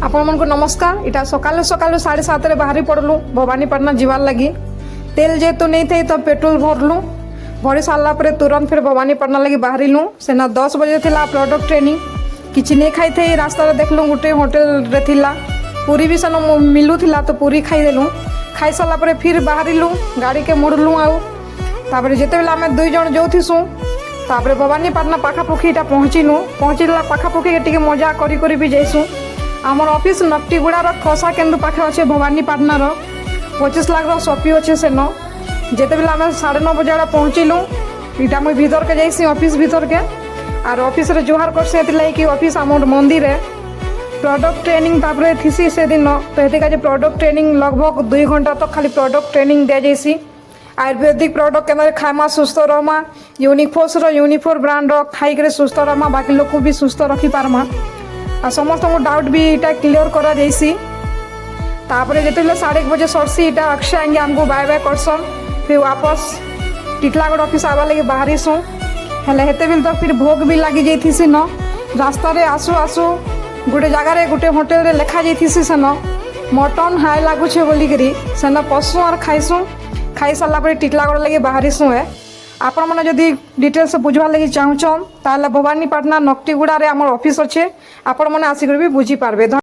आपण मन को नमस्कार। इटा सकालु सकालु 7:30 बाहरी पड़लु भवानीपाटना जीवार लगी। तेल जेहेतु नहीं थे तो पेट्रोल भरलु। भरी सारा पर तुरंत फिर भवानीपाटना लगी बाहरिलु। सेना 10 बजे थिला प्रोडक्ट ट्रेनिंग। किछि नहीं खाई थे रास्ता देखलु गोटे होटल रे थिला पूरी भी सेन मिलू थिला तो पूरी खाई देलु। खाई सारा पर फिर बाहरिलु गाड़ी के मुड़लु आउ तापर जेते बेला आमे दुई जण जोथिसु तापर भवानीपाटना पाखापाखी इटा पहुँचला पाखापाखी टिके मजा करी करी भी जाइसु। आमर ऑफिस नकटीगुड़ार खसा केन्दु पाखे अच्छे भवानीपाटनार 25 लाख शॉपी अच्छे सेन जेते बेला आम 9:30 बजे पहुँचलु। इटा मुई भीतर के जाइसी ऑफिस भीतर के आर ऑफिस रे जुहार करसे कि ऑफिस आमर मंदिर है प्रोडक्ट ट्रेनिंग तापर थीसी से दिन तो ये प्रोडक्ट ट्रेनिंग लगभग 2 घंटा तक खाली प्रोडक्ट ट्रेनिंग दिया जाइसी। आयुर्वेदिक प्रोडक्ट के खामा सुस्थ रहमा यूनिफोर ब्रांड खाई सुस्थ रहमा बाकी लोग को भी सुस्थ रखी पारमा आ समस्त डाउट भी इटा क्लियर करा जाइसी। तापर जिते 1:30 बजे सरसी इटा अक्षय आएंगे आमको बाय बाय करसन फिर वापस टिटलागढ़ ऑफिस आवा लगे बाहरीसु हेले हेते बिल तो फिर भोग भी लगी जाइथिसी न रास्ता रे आसु आसु गोटे जगार गोटे होटेल रे लिखा जाइथिसी सेन मटन हाई लगुचे बोलिकी सेन पशु और खाइसु। खाई सारा पर टिटलागढ़ लगे बाहरीसु है। आपण मैंने जदि डिटेल्स बुझवार लगे चाहून ताल भवानीपाटना नकटीगुड़ा आम ऑफिस अच्छे आपण मैंने आसिक भी बुझी पार्बे।